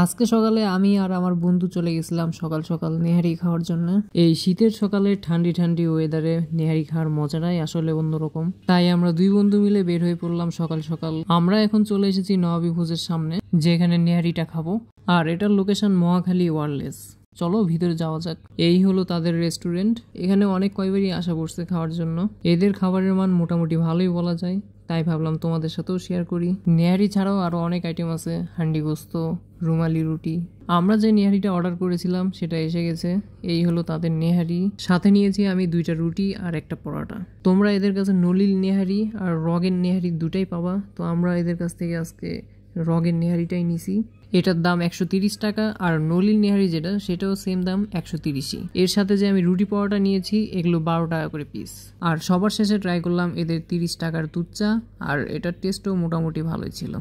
আজকে সকালে আমি আর আমার বন্ধু চলে গেছিলাম সকাল সকাল নেহারি খাওয়ার জন্য। এই শীতের সকালে ঠান্ডি ঠান্ডি ওয়েদারে নেহারি খাওয়ার মজাটাই আসলে অন্যরকম। তাই আমরা দুই বন্ধু মিলে বের হয়ে পড়লাম সকাল সকাল। আমরা এখন চলে এসেছি নবাবী ভোজের সামনে, যেখানে নেহারিটা খাবো। আর এটার লোকেশন মহাখালী ওয়ারলেস। চলো ভিতরে যাওয়া যাক। এই হলো তাদের রেস্টুরেন্ট। এখানে অনেক কয়েকবারই আশা করছে খাওয়ার জন্য। এদের খাবারের মান মোটামুটি ভালোই বলা যায়, তাই ভাবলাম তোমাদের সাথেও শেয়ার করি। নেহারি ছাড়াও আরো অনেক আইটেম আছে, হান্ডি গোস্ত, রুমালি রুটি। আমরা যে নেহারিটা অর্ডার করেছিলাম সেটা এসে গেছে। এই হলো তাদের নেহারি। সাথে নিয়েছি আমি 2টা রুটি আর একটা পরোটা। তোমরা এদের কাছে নলিল নেহারি আর রগের নেহারি দুটাই পাবা। তো আমরা এদের কাছ থেকে আজকে রগের নেহারিটাই নিছি। এটার দাম 130 টাকা, আর নলিল নেহারি যেটা সেটাও সেম দাম 130। এর সাথে যে আমি রুটি পরোটা নিয়েছি এগুলো 12 টাকা করে পিস। আর সবার শেষে ট্রাই করলাম এদের 30 টাকার দুধ চা, আর এটার টেস্টও মোটামুটি ভালোই ছিল।